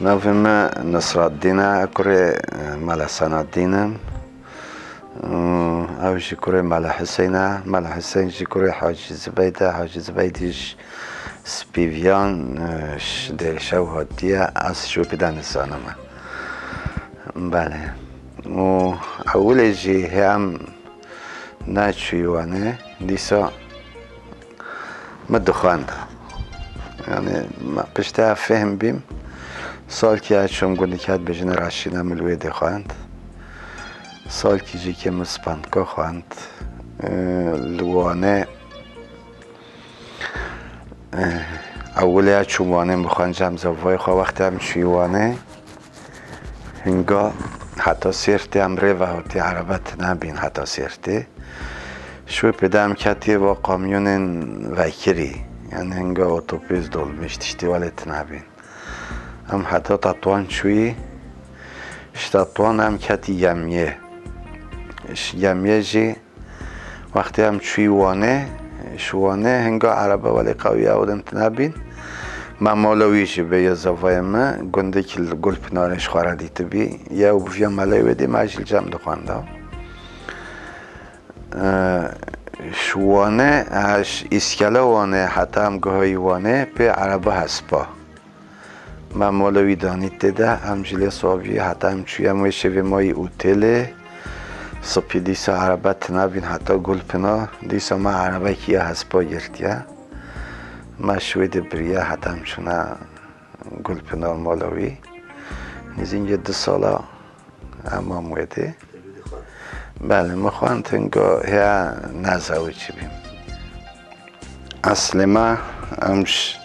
نویم نصرالدین کره مال سنادینم او جی کره مال حسینه مال حسین جی کره حاجی زبیدش سپیویان در شو هاتیه از شو پیدن سانمه بله و اول جی هم نچویوانه دیسا مدخوانده یعنی پشته فهم بیم سال که اچم گونی کرد بجن راشینه ملوی دی خواند سال که جی که مسپندگاه خواند لوانه اولی اچم وانه بخواند جمع زوای خواه وقتی هم چویوانه هنگا حتی سیرتی هم ری و حتی عربت نبین حتی سیرتی شوی پیدام کتی با قامیون ویکری یعنی هنگا اوتوپیز دول میشتشتی ولت نبین هم حتی تطوان شوی تطوان هم کتی یمیه جی وقتی هم شوی وانه شوانه هنگا عربه ولی قویه آودم تنبین من مالویشی به یه زوای ما گنده که گل پنارش خوردی تبی یا بفیا ملای ودی ماجل جمع دخوانده شوانه هش اسکاله وانه حتی هم گاهی وانه به عربه هسپا من مالوی دانید دیده همجلی صحابی حتی هم چوی هموی شوی مای اوتله صبحی دیسا عربه تنبین حتی گل پنا دیسا ما عربه کیا هسپا گرتیه ما شوید بریه حتی هم چونه گل پنا مالوی نیزین یه 2 ساله اما مویده بله ما خواهند هنگا هیا نزاوی چی بیم اصل ما همش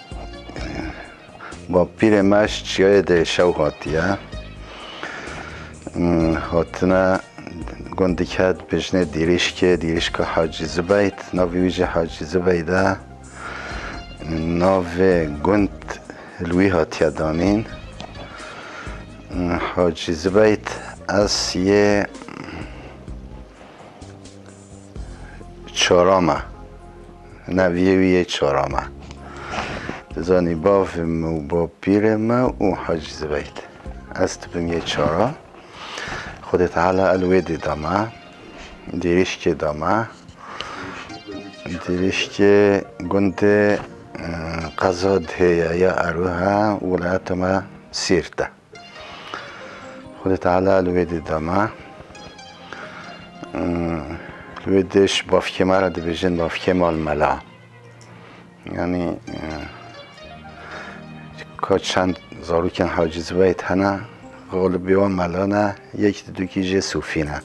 با پیر ماش چیای ده شو هاتیه هاتنا گنده کد بجنه دیریش که حاجی زبید ناوی ویجه حاجی زبیده ناوی گند لوی هاتیه دانین حاجی زبید از یه چهارامه نویه چهارامه زانی باف و با پیر ما و حاجی زبید از تبیم یه چهارا خودت حالا الوی دیدامه دیریش که دامه دیریش که گنده قضاد هیه یا اروها ولایت ما سیرته خودت حالا الوی دیدامه لودش بافکه مرا دیویژن بافکه مال ملا یعنی که چند زاروکن حاجی زبید هنه غالبی و ملا نه یک دوکی جه صوفی نه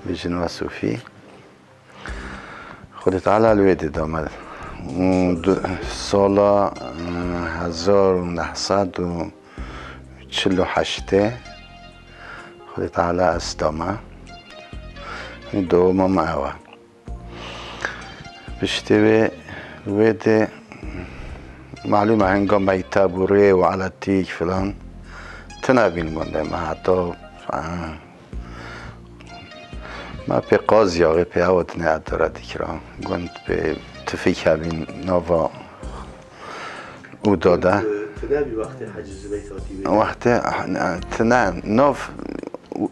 بیژن و صوفی خودت علا لوید دامد سال 1948 خودت علا از دامه دوما معوا بشتوي ويدي معلومة هنگام ميتا بوري وعلى تيك فلان تنابين قنده ما حتى ما في قاضي آغي في عوض نعد دارا ديكرا قند في تفيك هبين نوفا او داده تنابي وقت حجز بيتاتي وقت تنام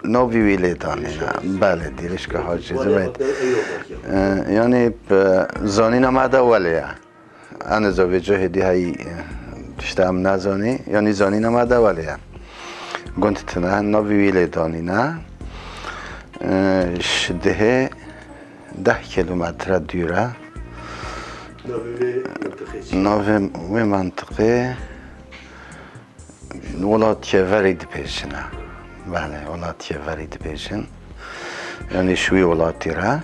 نوی ویلی دانینا بله دیرش که حاجی زبید یعنی زانین آمده ولیه انا زاوی جهدی های دشته هم نزانی یعنی زانین آمده ولیه گنت تنه نوی ویلی دانینا شده 10 کیلومتر دوره نوی منطقه ولایت ورید پیشنه بله ولایت ورید بیشن یعنی شوی ولایتی را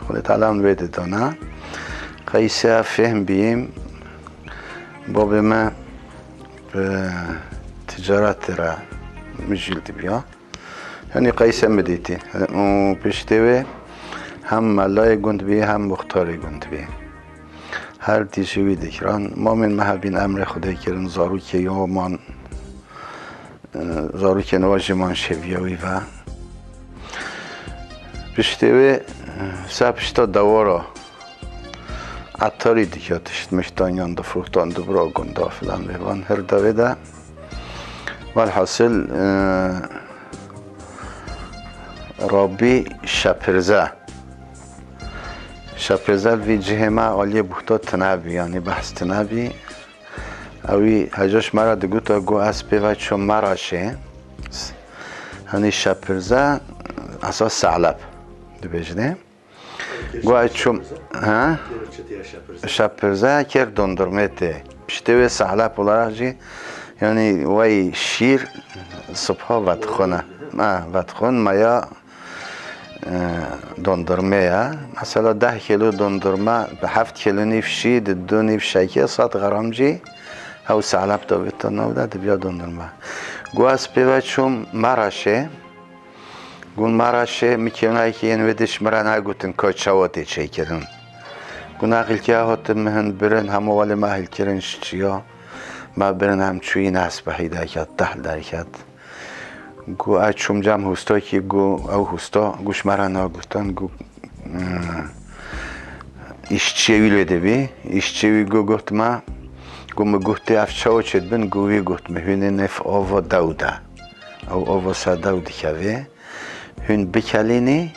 خودت الان بیده دانه قیسه فهم بیم باب ما به تجارت را مجلد بیا یعنی قیسه مدیتی و پشتوه هم ملای گند بی هم مختاری گند بی هر دیشوی دکران ما من محبین امر خدا کرن زارو که یومان زارو که نواجمان شویوی و پشتوی سپشتا دوارا عطاری دیگه تشت مشتانیان دو فروختان دو برا گنده فلان بیوان هر دویده والحاصل رابی شپرزه وی جهه ما آلیه بختا تنابی یعنی بحث تنابی اوی هجاش مرا دگو تا گو اسبه و چون مراشه هنی شپرزه اساس ثعلب دو بجنه گو چون شپرزه کر دندرمه ته پشته و ثعلب olarak جی یعنی وی شیر صبحا ودخون مایا دندرمه یا مثلا 10 کیلو دندرمه به 7 کیلو نیف شید 2 نیف شکه 100 گرم جی او ثعلب تا بیتا نوده بیا دندرمه گو از پیوه چون مراشه گون مراشه میکنه که این ودش مرا نگوتن که چواتی چه کرن گون اقل که هاتم مهن برن همه والی محل کرن چیا ما برن هم چوی نسبه هیده کد تحل در کد گو اچوم جمع هستا که گو او هستا گوش مرا نگوتن گو ایشچیوی لیده بی ایشچیوی گو گفت ما گو مگوهتی افچاو چید بین گوی گفت مهونه نف آوا دوده او آوا سا دودی که هون بکلینی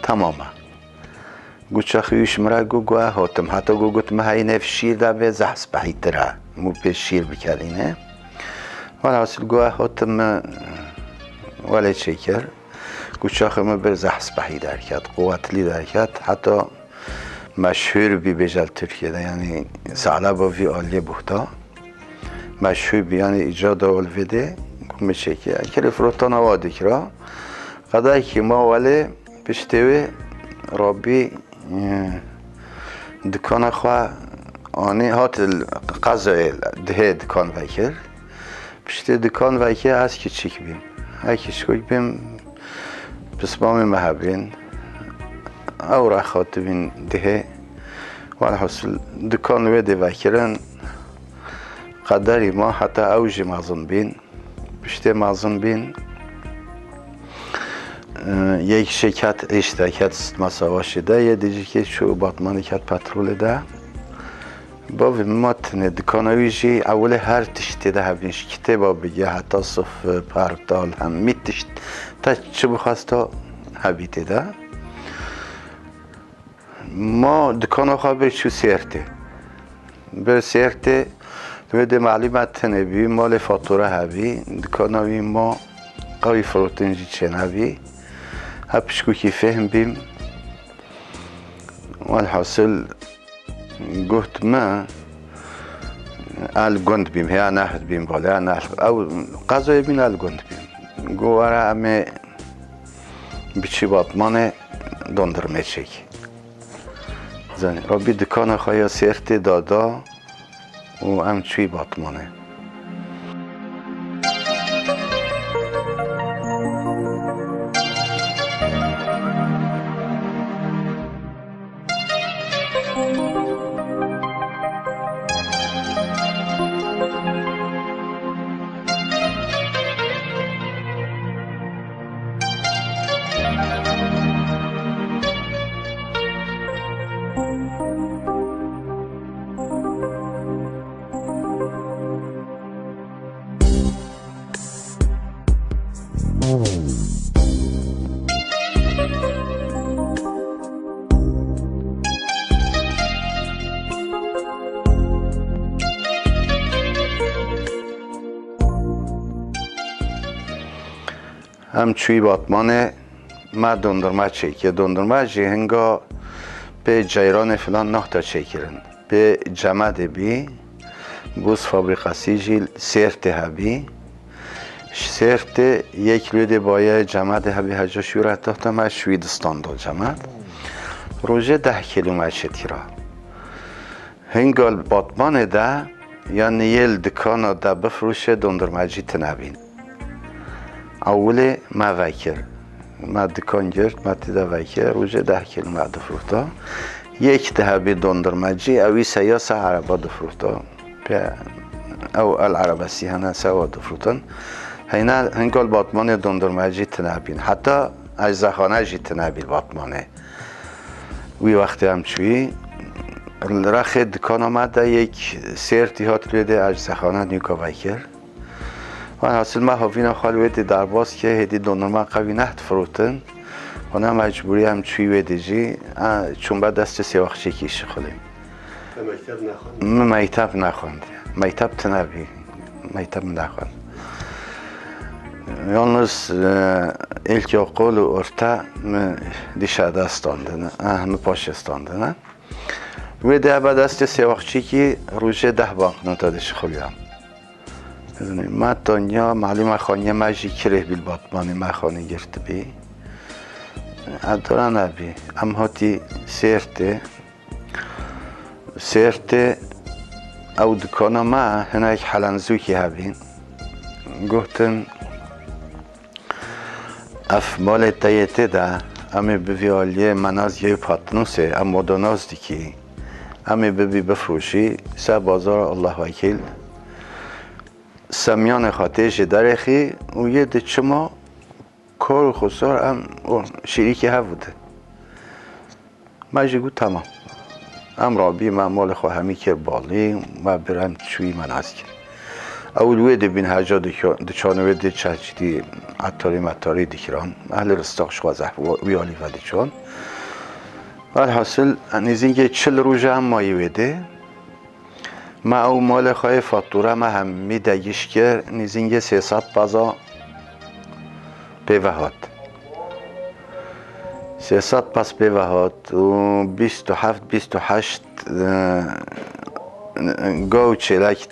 تمامه گو چاخیوش مرا گو هاتم حتی گو گفت ما های نف شیر ده به زحس بهیتره مو پیش شیر بکلینه ولی حاصل گو هاتم ولی چه کرد گو چاخمه بر زحس بهی در کرد قوتلی در کرد حتی مشهور بی بجل ترکیه ده یعنی ثعلب وی آلیه بوده مشهور بی یعنی ایجاد اول ویده گو چه کرد کلی فروتان آواده کرا قدر که ما ولی پشتوی رابی دکان خواه آنی هات قضای ده دکان وکر پشت دکان وکر از که چیک بیم هکی شکوک بیم بسمام محبین او را خاطبین ده والحصل دکان ویده وکرن قدری ما حتی اوج مازن بین پشت مازن بین یک شرکت اشتراکات مساوا شده یه دیگه که شو باتمانی کت پترول ده با متن دکانویجی اول هر تشتی ده هبینش کتابا بگه حتی صف پارتال هم میتشت تا چه بخواستا هبیته ده ما دکانو خواه بر چو سیرته بر سیرته دویده معلومت نبی مال فاتوره هبی دکانوی ما قوی فروتنجی چه نبی هپشکو که فهم بیم والحاصل گفت ما الگند بیم هیا نهد بیم بالا نهد او قضای بین الگند بیم گواره همه بچی باتمانه دندرمه چک زنی رابی دکان خواهی سیرت دادا و هم چوی باتمانه هم چوی باتمانه ما دندرمه چیکه دندرمه جهنگا به جیران فلان نختا چیکرن به جمد بی بوز فابریقاسی جیل سرت هبی سرت یک لوده بایه جمد هبی هجا شورت داختا ما شویدستان دو جمد روژه 10 کیلومتر شدیرا هنگال باتمانه ده یعنی یل دکانا ده بفروشه دندرمه جی تنبین اولی ما وکر ما دکان گرد ما تیده وکر روژه 10 کیلومتر دفروتا یک ده بی دندرمجی اوی سیاس عربا دفروتا او العربسی هنه سوا دفروتن هنگال باتمان دندرمجی تنبین حتی اجزاخانه جی تنبین باتمانه وی وقتی هم چوی رخ دکان آمده یک سرتی هات لیده اجزاخانه نیوکا وکر و حاصل ما هاوینا خالویت در باز که هدی دونرما قوی نهت فروتن و نه مجبوری هم چوی ویدیجی چون بعد دست سیاخچی کیش خلیم مکتب نخوند؟ مکتب نخوند مکتب تنبی مکتب نخوند yalnız ilk okul orta dışarıda standına, mı paşa standına. Ve de بعد از سیاقچی که روزه 10 بانکنوت داشت خلیم. ما دنیا معلومه خانه ماجی کره بیل باتمانی ما خانه گرفت بی. ادرا نبی. ام هاتی سرته او دکانا ما هنای حلنزوی که هبین. گفتن اف مال تایته ده امی بویالیه مناز یه پاتنوسه ام مدوناز دیکی امی بفروشی سه بازار الله وکیل سمیان خاطرش درخی و یه ده چما کار خسار ام شریکی ها بوده مجی گو تمام ام رابی من مال خواهمی که بالی و برم چوی مناز کرد اول ویده بین هجا دچان ویده چهجدی عطاری دیکران اهل رستاق شوازه ویالی و دیچان والحاصل نزینگه 40 روزه هم مایی ویده ما او مال خواه فاتوره ما هم میدگیش کرد نزینگه 300 بازا بیوهات 300 پس بیوهات و 27-28 گاو چلاک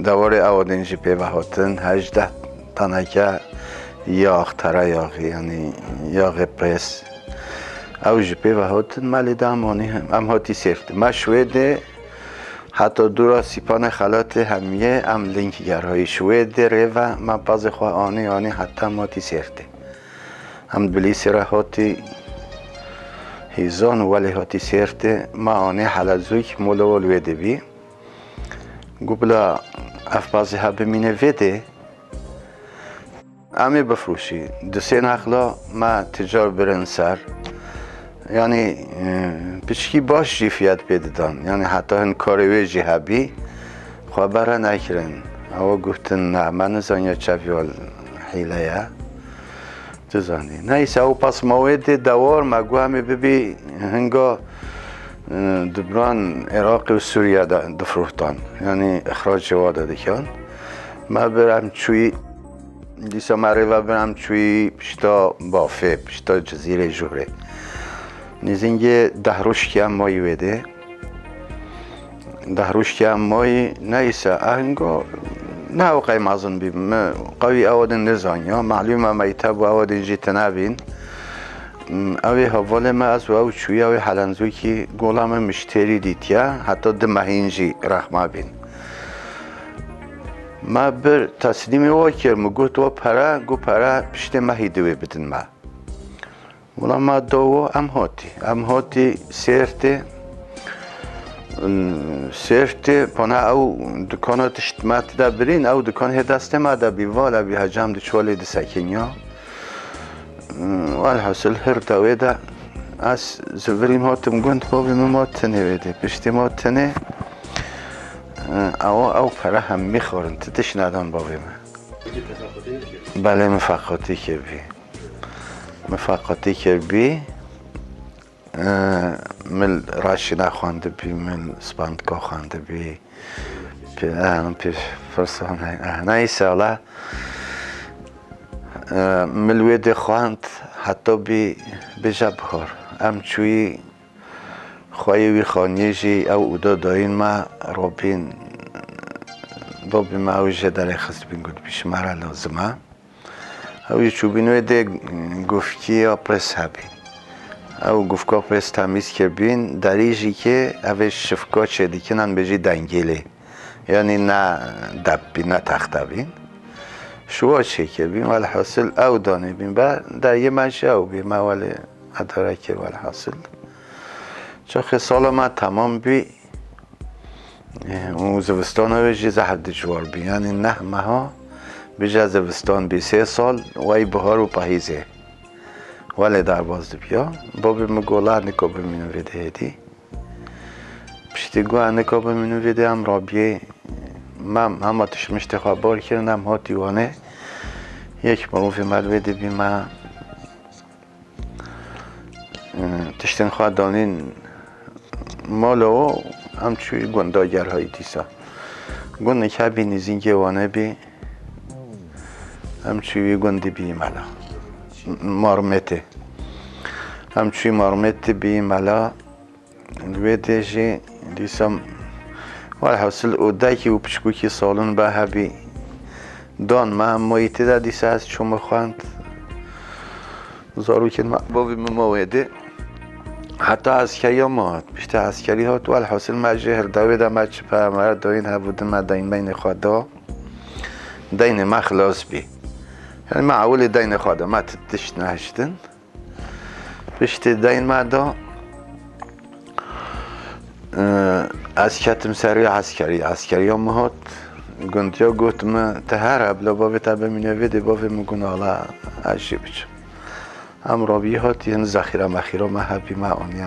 دواره اوادنجی پیوه هاتن 18 تنکه یاغ تره یاغی یعنی یاغ پرس او جی پیوه هاتن مالی دامانی هم هاتی سرد ما شویده حتی دورا سیپان خلات همیه ام لینک گرهایی شویده ریوه ما باز خواه آنی حتی هاتی سرده هم بلی سره هاتی هیزان ولی هاتی سرده ما آنی حلزوی که مولوال ویده بی گوبلا اف بازی ها بمینه ویده امی بفروشی دوسین اخلا ما تجار برن سر یعنی بچکی باش جیفیت بیددان یعنی حتی هن کاروی جیهبی خبره نکرن او گفتن نه من زنیا چویال حیله یا تزانی نیسه او پس موید دوار مگو همی ببی هنگا دبران عراق و سوریه دفروختان یعنی اخراج جواده دیکن ما برم چوی دیسا مره برم چوی پشتا بافه پشتا جزیره جوره نیزینگه 10 روش که هم مایی ویده 10 روش که هم مایی نیسه اهنگا نه او قیم ازن بیم قوی اوادن نزانیا معلومه میتب و اوادن جیت نبین اوی حواله ما از او چوی اوی حلنزوی که گولام مشتری دیتیا حتی دمهینجی رحمه بین ما بر تسلیمی واکر مگوت و پره پشت مهی دوی بدن ما ولی ما دو ام هاتی سرته پناه او دکانات اشتمات دا برین او دکان هدسته ما دا بیوالا بی هجام دی چوالی دی سکنیا والحاصل هر دویده از زوریم هاتم گوند بابی مماتنه ویده پشتی ماتنه او پره هم میخورن تتش ندان بابی من بله مفقاتی که بی مل راشی نخوانده بی مل سپاندگاه خوانده بی پی فرسان نیسه الله ملوید خواند حتی بی جبهار ام چوی خواهی وی خانیجی او اودا داین ما رابین ما اوجه در خست بین گود بیش مرا لازمه اوی چوبینوی ده گفکی یا پرس هبین او گفکا پرس تمیز کربین دریجی که اوش شفکا چه دیکنن بجی دنگیلی یعنی نه دبی نه تخته بین شوا چه کربین والحاصل او دانه بین در یه منشه او بین موال اداره که والحاصل چه سال ما تمام بی اون زوستان ها بجی زهد جوار بی یعنی نه ماها بجی زوستان بی 3 سال وی بهار و پهیزه ولی در باز بیا بابی مگوله نکا بمینو ویده هدی پشتی گوه نکا بمینو ویده هم رابیه من هم تشمشت خبر کردم ها دیوانه یک مروف ملوده بی ما تشتن خواه دانین مالو هم چوی گنداگرهای دیسا گنده که بی نزین گوانه بی هم چوی گنده بی ملا مارمته هم چوی مارمته بی ملا ویده جی دیسا ولی حاصل اوده که او پشکو که سالون به هبی دان ما هم مایتی دا دیسا از چون بخواند زارو که ما باوی مویده حتی عسکری ها ما بیشتر عسکری ها تو الحاصل مجهر دویده ما چه پرمره داین ها بودن ما داین بین خواده داین ما خلاص بی یعنی ما اول داین خواده ما تتشت نهشتن بیشتر داین ما دا از کتم سری عسکری ها مهات گندیا گوتم تهر ابلا باوی تا بمینه ویده باوی مگونه حالا عجی بچم هم رابی هاتی هم زخیره مخیره ما هبی ما آنی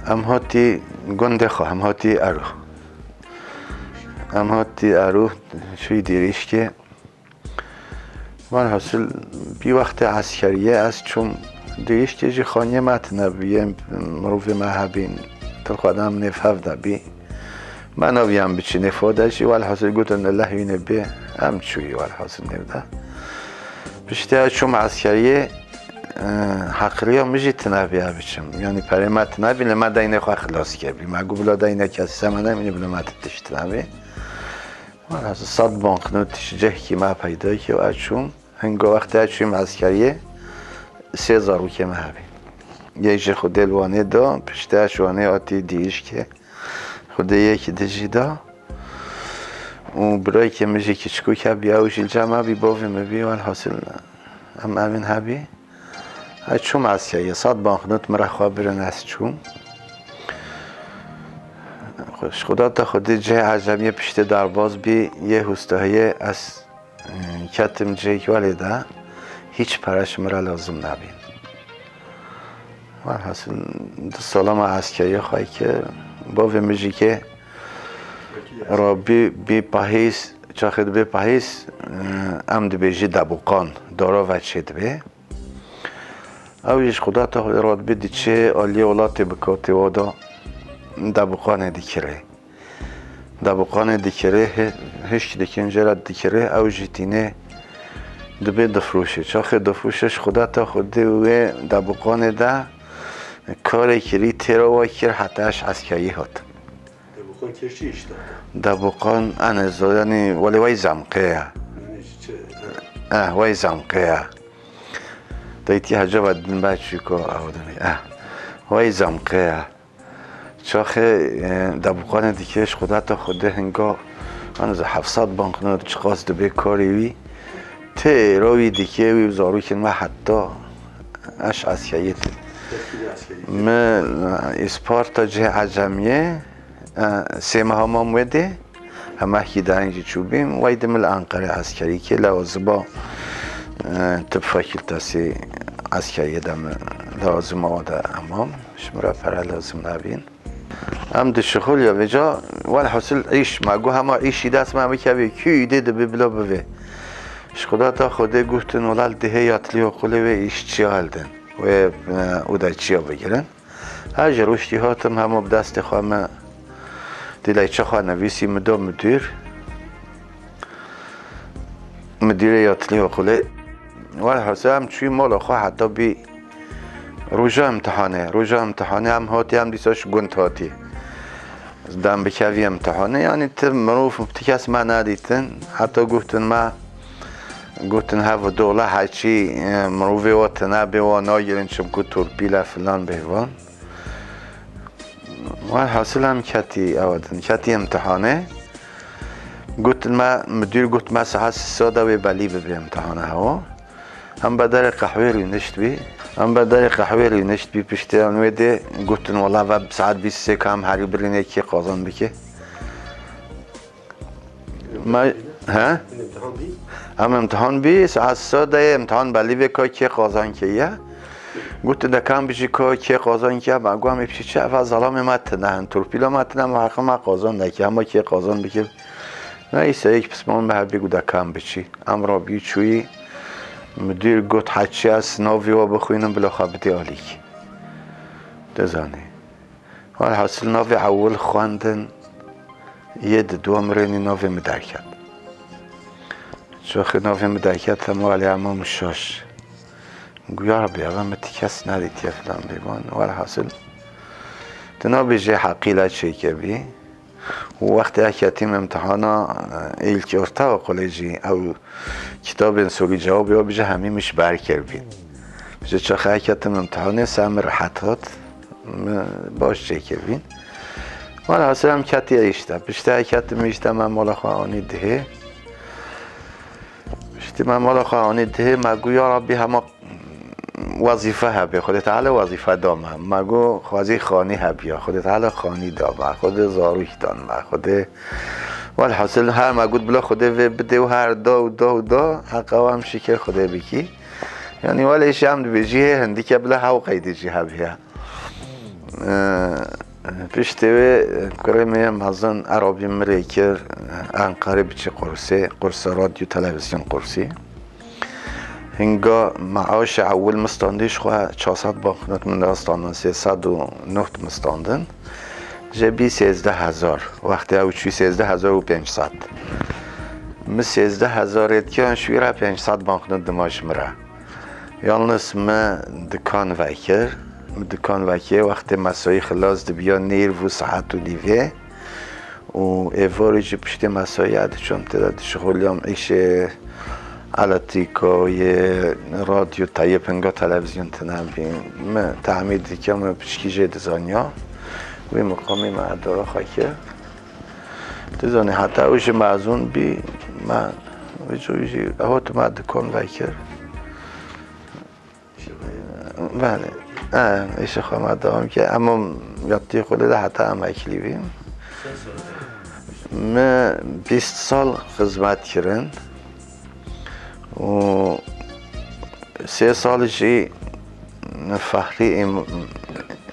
هم هاتی گنده خواه هم هاتی ارو شوی دیریش که من حاصل بی وقت عسکریه از چون دیریش که جی خانیه متنه بیم مروف ما هبین تل خودم نفهفده بی من آویم بچی نفاده شی والحاصل گوتن الله وینه بی هم چوی والحاصل نفده بیشتر چون عسکریه حقیقی ها میجی تنبیه بچم یعنی پره ما تنبیه لما داینه خواه خلاص کردی ما گو بلا داینه کسی سمنه منی بلا ما تتش تنبیه من از 100 بانکنوت جه که ما پیدا که و اچوم هنگا وقتی اچویم عسکریه 3000 که ما هبی یه جه خود دلوانه دا بیشتر شوانه آتی دیش که خود یکی دجی دا و برای که میشه کچکو که بیا و جمع بی باوی مبی و الحاصل هم امین هبی چوم عسکریه 100 بانکنوت مرا خواه برن از چوم خوش خدا تا خودی جه عجمیه پشت درباز بی یه هستهیه از کتم جه که ولیده هیچ پرش مرا لازم نبین و الحاصل 2 سالا ما عسکریه خواهی که باوی میشه که را بی پاهیس چاخد بی پاهیس امد بیجی دبوقان دارا و چید بی اویش خدا تا خود راد بیدی چه آلی اولاتی بکاتی وادا دبوقان دیکره هشک دیکنجه را دیکره اویش تینه دبی دفروشه چاخد دفروشش خدا تا خود وی دبوقان ده کاری کری تیرا و کر حتیش عسکری هات دبوقان کشی اشتاد دبوقان انزا یعنی ولی وی زمقه وی زمقه دایتی هجا بدن بچی که آودنی وی زمقه چاخه دبوقان دیکهش خدا تا خوده هنگا من از 700 بانکنوت چقاس دبی کاری وی تی روی دیکه وی زارو که ما حتی اش عسکریت من اسپارتا جه عجمیه 3 ماه ما موده همه که دانجی چوبیم ویده مل انقره عسکری که لازم طب فاکولتاسی عسکری دم لازم آده امام شمرا پره لازم نبین هم ده شغل یا وجا ولی حاصل عیش مگو همه عیشی دست ما بکوی کی ایده ده ببلا بوه خدا تا خوده گفتن ولال ده یاتلی و قوله و ایش چی هلدن و او دا چیا بگیرن هر روشتی هاتم همه بدست خواه دیلای چه خواه نویسی مدا مدیر یاتلی و قوله ولی حاصل هم چوی مالا خواه حتی بی روژا امتحانه هم هاتی هم دیساش گنت هاتی دم بکوی امتحانه یعنی مروف کس ما ندیدن حتی گفتن هوا دوله هرچی مروفی و تنبی و ناگرین چم که تورپیل فلان بیوان ولی حاصل هم کتی امتحانه گفتن ما مدیر گفت ما ساعت 3 دوی بلی ببی امتحانه ها هم بدر قهوه روی نشت بی پشتی انویده گفتن والله و ساعت 23 که هم هری برین یکی قازان بکه ما هم امتحان بی ساعت 3 امتحان بلی بکا که قازان که یه قلت دکم بیشی که قازان که ما گویم پیش چه و ظلام مت نه تورپیلا مت نه ما حق ما قازان نکی اما که قازان بکیم نه ایسا یک پسمان به بگو دکم بیشی امرا بی چوی مدیر گفت حچی از ناوی و بخوینم بلا خابتی آلیک دزانی حال حاصل ناوی اول خواندن یه دو مرینی ناوی مدرکت شوخی ناوی مدرکت ما علی امام شاش گویا ربی اول متی کس ندید یا فلان بیبان ولی حاصل تنا بیجه حقیله چه که بی و وقتی اکیتیم امتحانا ایلکی ارتا و قلیجی او کتاب سوری جواب یا بیجه همیمش برکر بین بیجه چخه اکیتیم امتحانه سم راحتات باش چه که بین ولی حاصل هم کتی ایشته بیشتر اکیتیم ایشته من مالا خواهانی ده بیشتر من مالا خواهانی ده مگو یا ربی همه وظیفه هبی خودت تعالی وظیفه دامه مگو خوازی خانی هبی خودت تعالی خانی دامه خود زاروی دامه خود والحاصل هر مگود بلا خوده و بده و هر دا حقا هم شکر خوده بکی یعنی ولی ایشی هم بجیه هندی که بلا هاو قیدی جی هبیه پیشتوی کرمی مازن عربی مریکر انقره بچه قرص رادیو تلویزیون قرصی هنگا معاش اول مستاندیش خواه 400 بانکنوت من داستاندن 309 مستاندن جبی 13,000 وقتی او چوی 13,500 من 13,000 که شویره 500 بانکنوت دماش مره یالنس من دکان وکر وقتی مسایی خلاص دبیا نیر و ساعت و لیوه و ایواری جی پشتی مسایی عده چون تداد شغولیم ایش علتیکا یه رادیو تایپنگا تلویزیون تنبیم من تعمیدی که من پشکیجه دزانیا و مقامی من دارا خاکه دزانی حتی اوش معزون بی من ویجویجی اوت من دکان وکر بله ایش خواهم دارم که اما یادی خود ده حتی هم اکلی بیم من 20 سال خدمت کردم و 3 سالشی فخری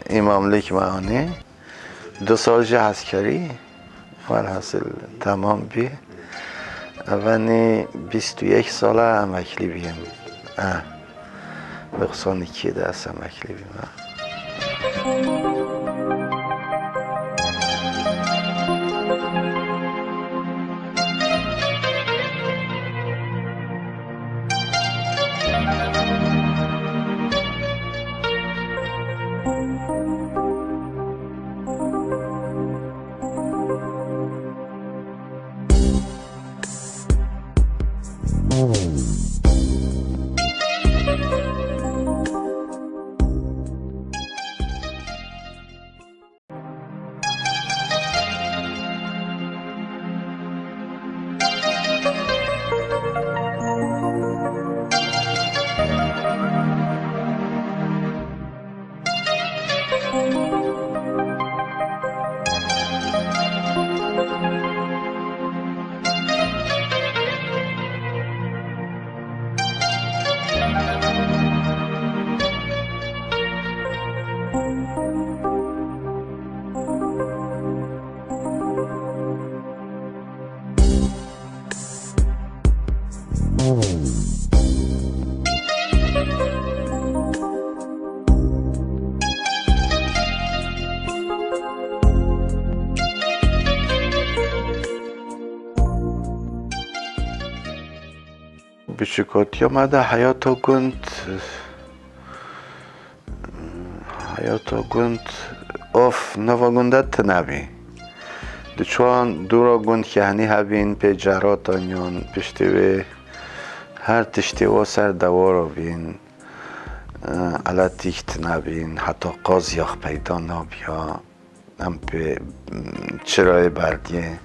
اماملیک معانی 2 سالشی عسکری والحاصل تمام بی اونی 21 ساله هم اکلی بیم بخصانی که دست هم اکلی بیم بشکاتی آمده حیاتا گند آف نواگندت تنبی دچوان دورا گند که هنی هبین پی جرات آنیان پشتوی هر تشتوا سر دوارا بین علتیک تنبین حتی قاضیاخ پیدا نابیا هم پی چرای بردیه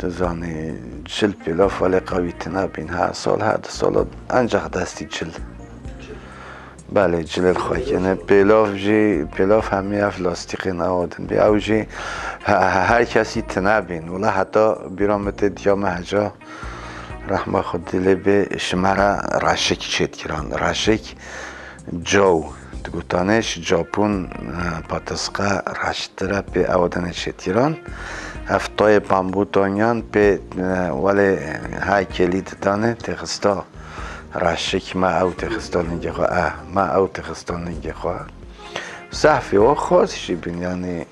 دزانی چل پیلاف ولی قوی تنبین هر سال انجاق دستی چل بله جلال خواهی کنه پیلاف همه افلاستیقی نوادن بی او جی هر کسی تنبین ولی حتی بیرامت دیام هجا رحمه خود دلی به شمره رشک چید کران رشک جو دگوتانش جاپون پاتسقه رشتره به اودن چتیران هفتای پامبوتانیان به ولی های کلید دانه تخستا رشک ما او تخستا نگه خواه ما او تخستا نگه خواه صحفی و خواستشی بین یعنی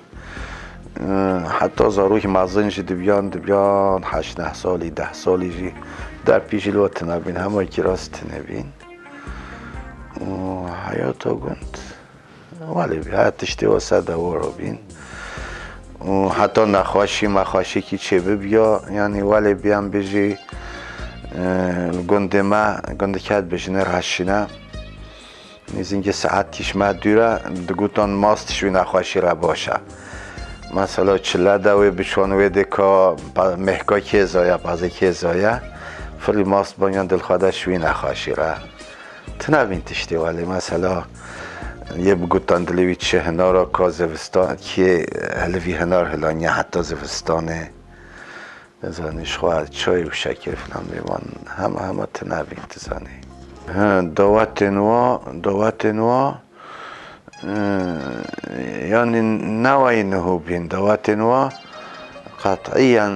حتی زاروی مازن جی دبیان 8 سالی 10 سالی جی در پیش الوقت نبین همه که راست نبین و حیاتا گند ولی حیاتش دیوسته دورو بین و حتی نخواشی مخواشی که چه ببیا یعنی ولی بیام بجی گنده کد بجنه رشینه نیز اینکه ساعتیش دوره دگوتان ماستش وی نخواشی را باشه مثلا چله دوی بچون ویده که محکا که زایه بازه که زایه فری ماست بانیان دلخوادش وی نخواشی را تنبین تشتی ولی مثلا یه بگوتان دلوی چه هنارا که زوستان که هلوی هنار هلانی حتی زوستانه زانیش خواهد چای و شکر فلان بیوان همه تنبین تزانی دوات نوا یعنی نوعی نهو بین دوات نوا قطعیاً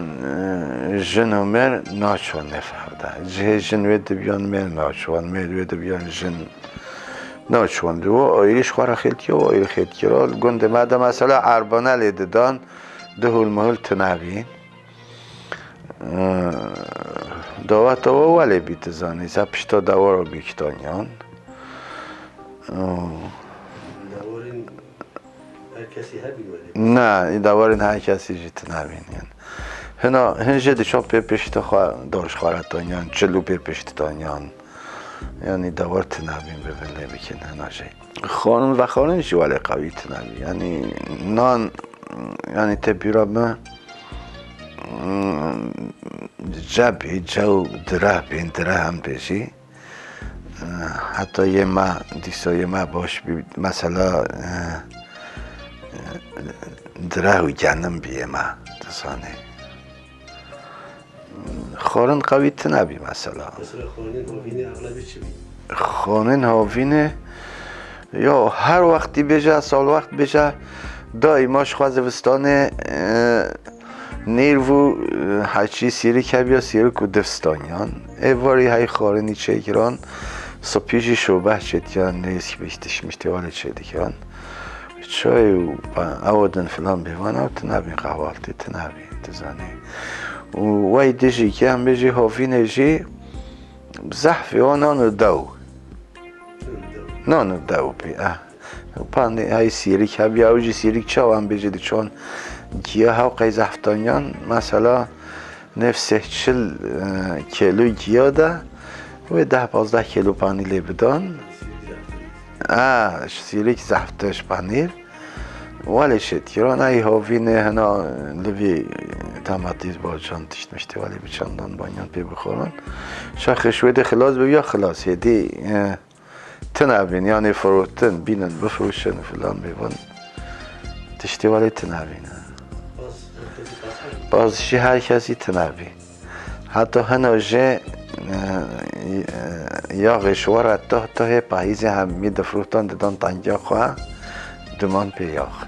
جن و مر ناچوان نفرده جه جن وید بیان مر ناچوان مر وید بیان جن ناچوان دو آیریش خواه خیلتی و آیر خیلتی را گنده مده مثلا عربانه لیده دان دهول محل تنوین دوات و ولی بیت زانی زپشتا دوارو بیکتانیان داورین هر کسی هبین ولی نه دوارین هر کسی جیت نبین هنجه دیشان پیپشت دارش خوارتانیان چلو پیپشت تانیان یعنی دوار تنبین ببینه بکن هناجه خانم و خانم جی ولی قوی تنبین یعنی نان یعنی تبیرا من جبی جو دره بین دره هم بشی حتی یه ما دیسا ما باش مثلا دره و جنم بیه ما دسانه خورن قوی تنبی مثلا خانین هاوینه اغلبی چی بین؟ خانین هاوینه یا هر وقتی بجه سال وقت بجه دایماش خواه زوستانه نیرو هرچی سیری کبیا سیری که دفستانیان ایواری های خارنی چه کران سپیجی شوبه چتیان نیست که بیشتش میشتواله چه دیگران چای و اودن فلان بیوان او تنبین قوالتی تنبین تزانی و وای دیجی که هم بیجی هافینه جی زحفی و نانو دو بی پانده های سیری کبیا اوجی سیری چاو هم بیجی دی چون گیاه ها قی زفتانیان مثلا نفسه 40 کیلو گیاه ده و 10-15 کیلو پانیل بدان سیریک زفتش پنیر ولی شتیران ای هاوینه هنا لوی تماتیز با جان تشت مشته ولی بچندان بانیان پی بخورن شاخش ویده خلاص بیا خلاص هدی تنبین یعنی فروتن بینن بفروشن فلان بیوان تشتی ولی تنبین بازشی هر کسی تنبین حتی هنوجه یا غشوار تا پاییز هم می دفروتان دادن تنگیا خواه دمان پی یاخ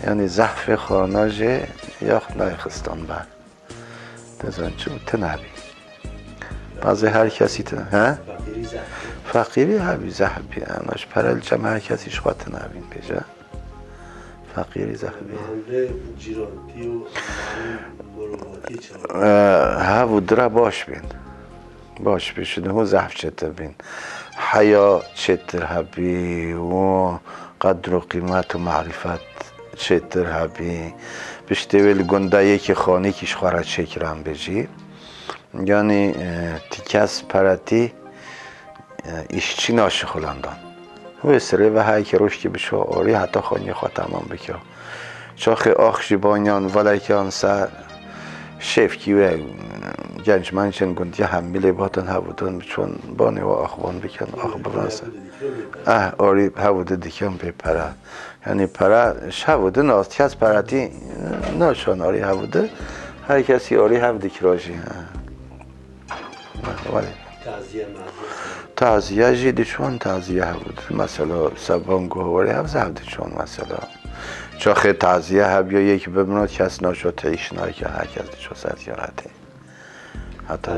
یعنی زحف خورناجه یاخ نایخستان بر دزان چون تنبی بعضی هر کسی تنبی فقیری هبی زحبی اناش پرل جمع هر کسیش خواه تنبین بیجا فقیری زحبی جیرانتی و مروواتی چه هاو درا باش بین باش بشده هو زحف چتر بین حیا چتر هبی و قدر و قیمت و معرفت چتر هبی بشته ویل گنده یکی خانه کش خواه چکرم بجی یعنی تیکس پرتی ایشچی ناشه خلاندان و سره و های که روش که بشو آری حتی خانی خواه تمام بکر چاخ آخشی بانیان ولی که آنسا شیف کیوه گنج منچن گندی همیله باتن هبودن چون بانه و آخوان بکن آخ ببرنسه آری هبوده دیکن به پره یعنی پره هبوده ناست که از پرتی ناشان آری هبوده هر کسی آری هبوده که راشی ولی تعزیه جدی چون تعزیه بود مثلا سبان گوهوری هم زهدی چون مثلا چون خیلی تعزیه هم یا یکی ببیناد کس ناشد تعیش نای که هر کس دیشو سر یارده حتی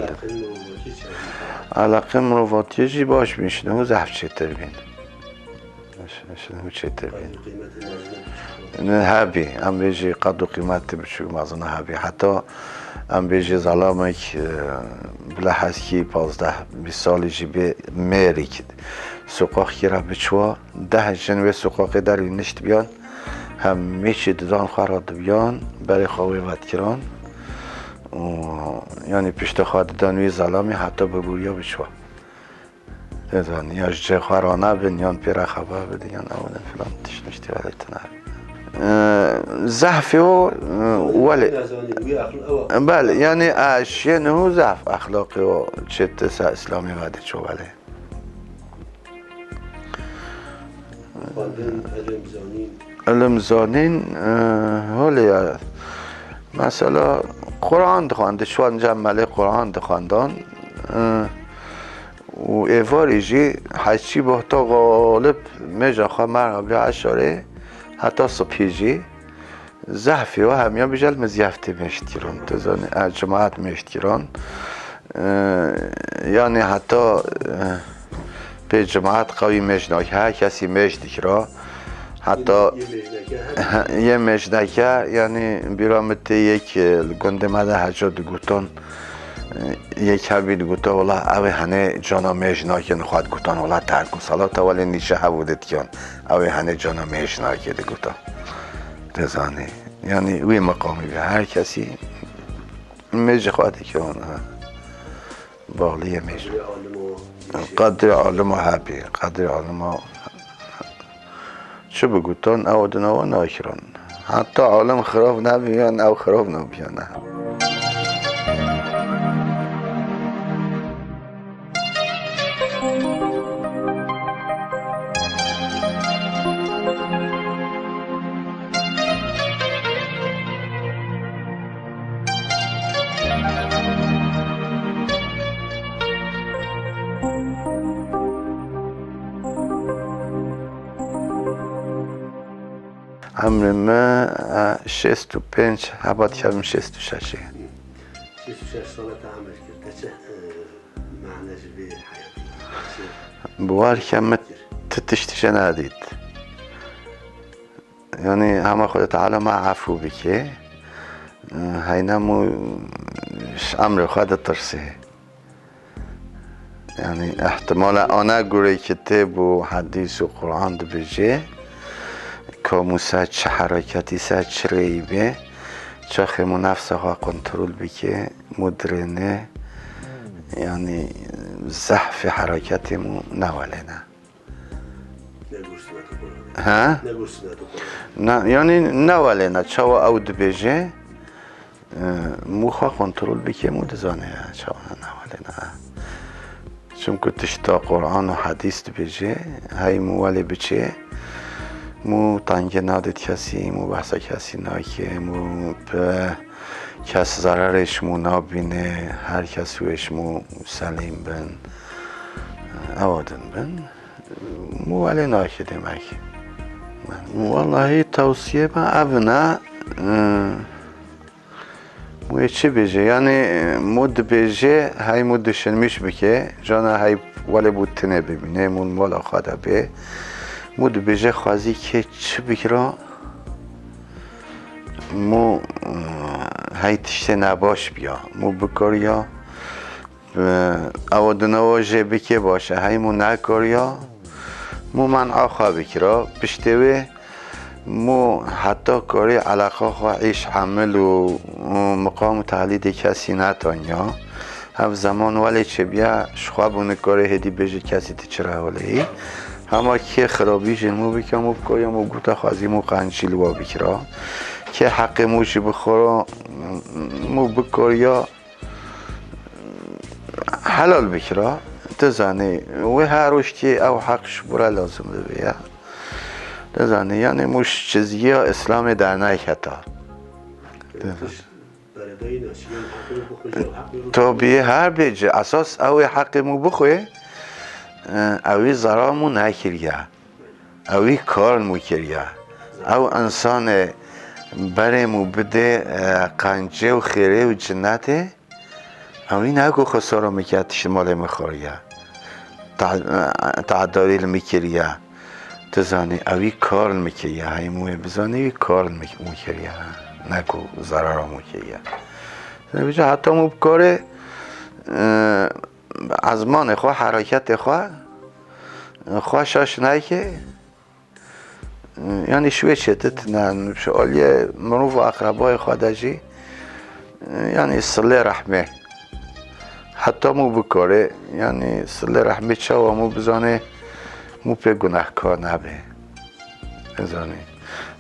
علاقه مروفاتی جی باش میشنه و زهف چطر بین چطر بین نه هبی ام بیجی قد و قیمت بچو مازنه هبی حتی ام بیجی ظلامک بلا حسکی 15-20 سالی جی به میری کد سوقاق کی را بچوا 10 جنوه سوقاقی در نشت بیان هم میچی ددان خوارد بیان برای خواهی ود کران یعنی پشت خواهد دانوی ظلامی حتی ببوریا بچوا دیدن یا جه خوارانه بین یا پیره خبه بده یا نمودن فلان تشنشتی ولی تنه زحفی و ولی بله یعنی اشیاء نه زحف اخلاقی و چت سا اسلامی وده چو ولی علم زانین هولی مثلا قرآن دخوانده شوان جمله قرآن دخواندان و ایواری جی حچی بحتا غالب میجا خواه مرحبی عشاره حتی صبحی جی زحفی و همیان بیجل مزیفتی میشتیران تزانی جماعت میشتیران یعنی حتی به جماعت قوی میشناک هر کسی میشتی را حتی یه مجدکه یعنی بیرامت یک گنده مده حجاد گوتان یک هبید گوتا ولی اوه هنه جانا میشناکن خواهد گوتان ولی ترکو سالاتا ولی نیشه هبودت کن اوه هنه جانا میشناکن گوتا دزانی یعنی اوی مقامی به هر کسی میجه خواهد که اون باقلیه میجه قدر عالم و حبی قدر عالم و چه بگوتان او دنوا ناکران حتی عالم خراب نبیان او خراب نبیان عمر ما 65 هباد کردم 66 66 سالت عمل کرده چه معنیش به حیاتی بوار کم تتشتش ندید یعنی همه خود تعالی ما عفو بکه هینمو امر خود ترسه یعنی احتمال آنها گوره کتاب و حدیث و قرآن دو بجه کاموسا چه حرکتی سا چه ریبه چه خیمو نفسها کنترل بکه مدرنه یعنی زحف حرکتی مو نواله نه ها؟ نه یعنی نواله نه چه او دو بجه مو خواه کنترل بکه مو دزانه چه نواله نه چون که تشتا قرآن و حدیث دو بجه های مو ولی بچه مو تنگ نادت کسی مو بحثا کسی ناکه مو به کس ضررش مو نابینه هر کسی وش مو سلیم بن اوادن بن مو ولی ناکه دمک والله توصیه من ابنا مو چه بجه یعنی مود بجه های مودشن میش بکه جانا های ولی بودتنه ببینه مون والا خواده به مود بجه خوازی که چه بکرا مو های تشته نباش بیا مو بکریا او دنواجه بکه باشه های مو نکریا مو من آخوا بکرا پشتوه مو حتی کاری علاقه خواه عیش عمل و مقام تقلید کسی نتانیا هم زمان ولی چه بیا شخوابونه کاری هدی بجه کسی تچرا ولی همه که خرابی جنمو بکن مو بکایا مو گوتا خوازی مو قنچیل و بکرا که حق موشی بخورا مو بکاریا حلال بکرا تزانی و هر روشتی او حقش برا لازم ده بیا تزانی یعنی موش چیزی ها اسلام در نکتا تا بیه هر بیجه اساس او حق مو بخواه اوی زرامو نکریه اوی کار مکریه او انسان برمو بده قنجه و خیره و جنته اوی نگو خسارا میکرد شمال مخوریه تعداری میکریه تزانی اوی کار میکریه هیموی بزانی اوی کار میکریه نگو ضرارا میکریه بجا حتی مو بکاره ازمان خواه حرکت خواه شاش که یعنی شوی چتت نه شوالیه مروف و اقربای خودجی یعنی صله رحمه حتی مو بکاره یعنی صله رحمه چه و مو بزانه مو پی گناهکار نبه بزانه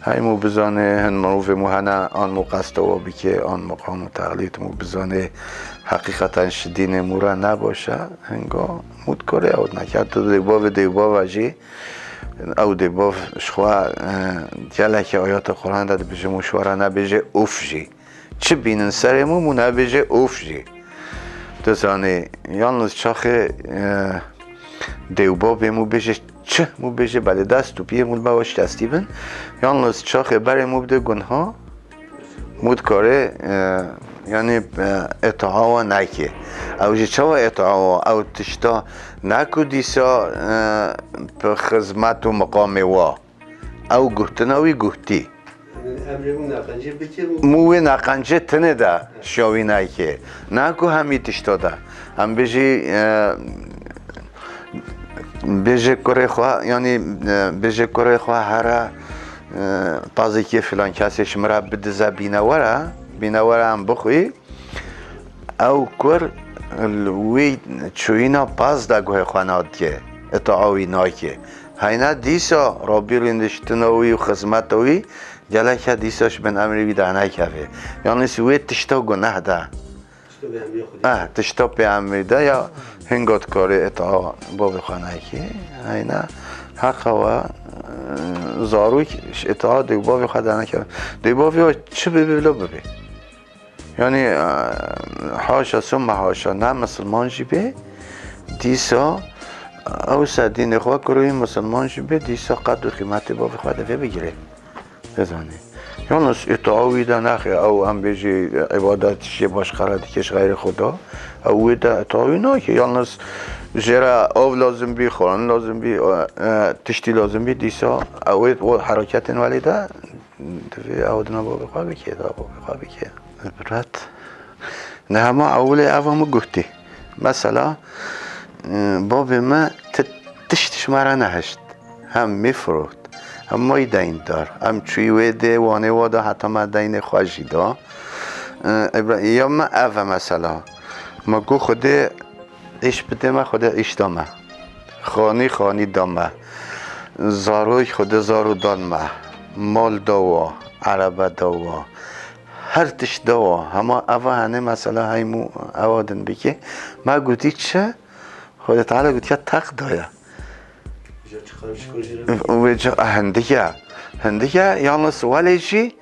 های مو بزانه هن مروف مو هنه آن مو قصد و بکه آن مقام و تقلید مو بزانه حقیقتا شدین مو را نباشه هنگا مود کاره او نکرد تو دیبا وجی او دیبا شخوا جله که آیات قرآن داد بجه مشوره نبیجه اوف جی چه بینن سرمو مو نبیجه اوف جی دزانه یالنز چاخه دیوبا بمو بجه چه مو بجه بله دست و پیه مول باش دستی بن یالنز چاخه بره مو بده گنها مود کاره یعنی اطاعه نکه او جه چاوا اطاعه او تشتا نکو دیسا به خدمت و مقام وا او گهتناوی گهتی موی نقنجه تنه ده شاوی نکه نکو همی تشتا ده هم بجه کره خواه یعنی بجه کره خواه هره تازه که فلان کسی شمره بدزه بینوره هم بخوی او کر وی چوینا پاز ده گوه خواناد که اطاعوی ناکه هینا دیسا را بیرندشتنوی و خزمتوی جله که دیساش بن امری بی دهنه کفه یعنی سوی تشتا گناه ده تشتا به امری ده یا هنگات کار اطاع باب خانه که هینا حق و زاروی اطاع دیوباوی خود دهنه کفه دیوباوی چه ببیلو ببی یعنی حاشا ثم حاشا نه مسلمان جی به دیسا او سدین خواه کروی مسلمان جی به دیسا قدر و قیمت باب خود دفعه بگیره بزنی یعنی اطاعوی ده نخی او هم بیجی عبادتشی باش قرار دیکش غیر خدا اوی ده اطاعوی نه که یعنی جرا او لازم بی خوران لازم بی تشتی لازم بی دیسا اوی حرکت ولی ده دفعه او دنا باب خواه بکیه باب خواه بکیه برات نه همه اول گفتی مثلا باب ما تشتش مرا نهشت هم میفروخت هم مای دین دار هم چوی ویده وانه وادا حتی ما دین خواهشی دا یا ما اول مثلا ما گو خوده ایش بده ما خوده ایش دامه خانی دامه زاروی خوده زارو دامه مال داوا عربه داوا هر تش دوا همه اوا هنه مثلا هیمو اوادن بگه ما گوتی چه خودت تعالی گوتی تق دایا و جا هندگه یالنس ولی چی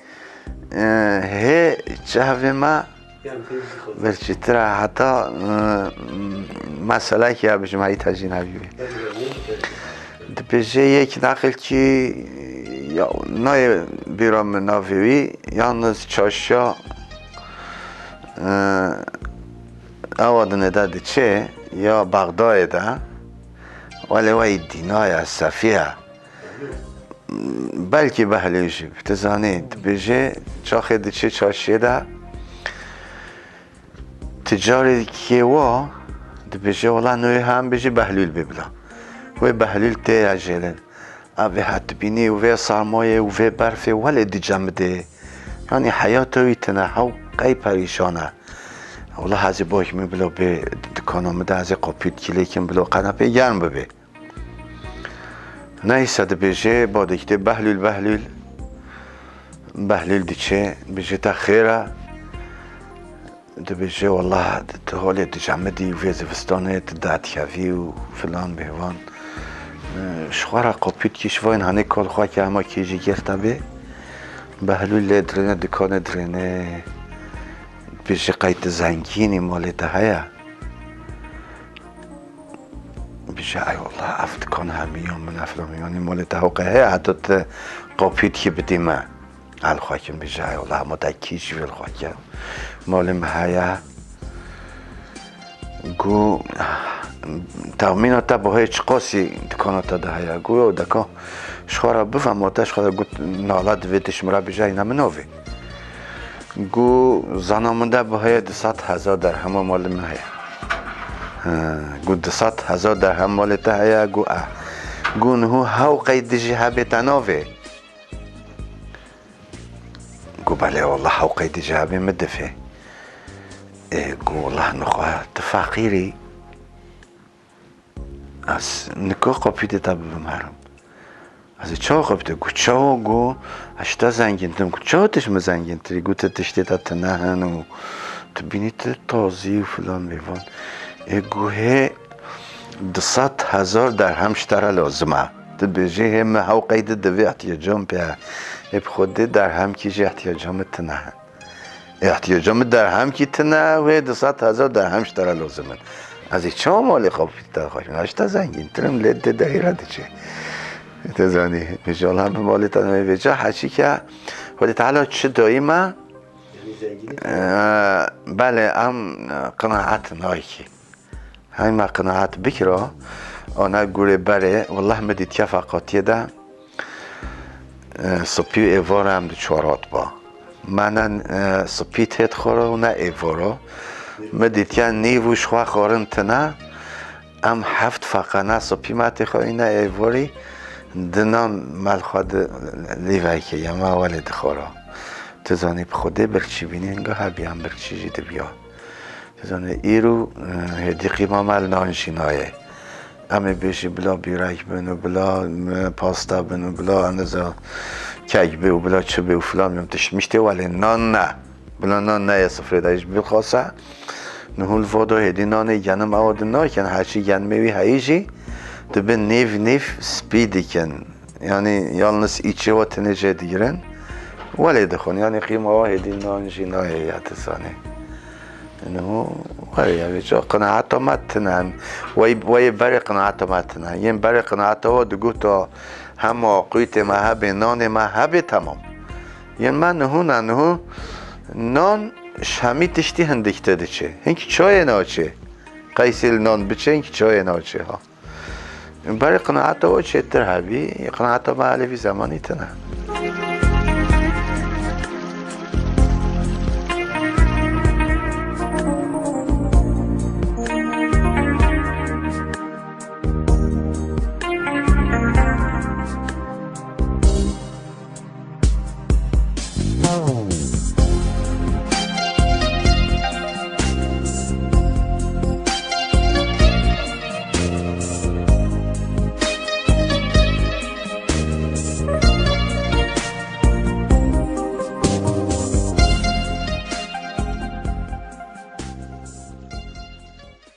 هی چه ما برچی ترا حتی مسئله که بجم هایی تجین هبیبی بجه یک نقل که نای بیرام ناویوی یالنز چاشا اوادنه داده چه یا بغداد ده ولی وی دینای صفیه بلکه بهلیجی بتزانید بجه چاخه ده چه چاشیه ده تجاری که وا ده بجه والا نوی هم بجه بهلیل ببلا و بهلیل ته اجلن اوه حد بینی و سرمایه و برفه ولی دی جمده یعنی حیاتوی تنها قی پریشانه والله هزی باک می بلا به دکانم ده هزی قاپیت کلی کم بلا قنپه گرم ببه نیسته بجه با دکته بهلیل دی چه بجه تا خیره ده بجه والله ده حالی دی جمدی و زفستانه ده دادکوی و فلان بهوان شوارا قاپیت کش واین هنه کال خواه که همه کیجی گرفته به بهلول درنه دکان درنه بیشه قید زنگینی مال ده هیا بيجي أي والله أفتكون هميون من أفلاميوني مال تهوقه حتى قابيت كي بديما على الخاكم بيجي أي والله متأكيش في الخاكم مال مهايا گو تأمین تا با هیچ قاسی دکانات ده هیا گویا دکان شخورا بفهم آتش شخورا گو نالد ویتش مرا بجای نمناوی گو زنامنده با هیا 200,000 درهم مال من هیا گو 200,000 درهم مال تا هیا گو نهو هاو قید جهبه تناوی گو بله والله هاو قید جهبه مدفه گو والله نخواه تفاقیری از نکو قاپیده تا بمرم از چا قاپیده گو چا گو اشتا زنگین تم گو چا تشم زنگین تری گو تشتی تا تنهن و تبینی تازی و فلان بیوان گو هی 200,000 درهم شتره لازمه تبیجی هم هاو قید دوی احتیاجام بیا بخوده درهم کیجی احتیاجام تنهن احتیاجام درهم کی تنه و 200,000 درهم شتره لازمه از این چه مالی خواب تا خواهیم اشتا زنگین ترم لده دایره دیچه تزانی مجال هم به مالی تنمی بجا حچی که ولی تعالی چه دایمه بله هم قناعت نایکی همین ما قناعت بکره آنها گوره بره والله مدید که فقاطیه ده سپی و ایواره هم دو چارات با من سپی تید خوره و نه ایواره مدید که نیوش خواه خورن تنه ام هفت فقانه سپی ماتی خواه نه ایواری دنان مال خود لیوه که یم اولی دخورا تزانی بخوده برچی بینی انگاه هبی هم برچی جیده بیا تزانی ایرو هدی قیمه مال نانشینایه امی بیشی بلا بیرک بنو بلا پاستا بنو بلا اندازه کگ بیو بلا چه بیو فلان میمتش میشته ولی نان نه بلا نان نه سفره دایش بخواسته نهول وادو هدی نان ینم مواد نه کن هرچی ین میوی هایجی دبه نیف سپیدی کن یعنی یالنس ایچه و تنجه دیگرن ولی دخون یعنی قیمه ها هدی نان جینای یادسانه اینو ولی جا قناعت متنن وی بر قناعت متنن یم بر قناعت ها دگو تا هم قویت مهب نان مهب تمام یم من نهو نان شمی تشتی هندکته دیچه هنگی چای ناچه قیسیل نان بچه هنگی چای ناچه ها برای قناعت ها چه تر هبی قناعت ها معلفی زمانی تنه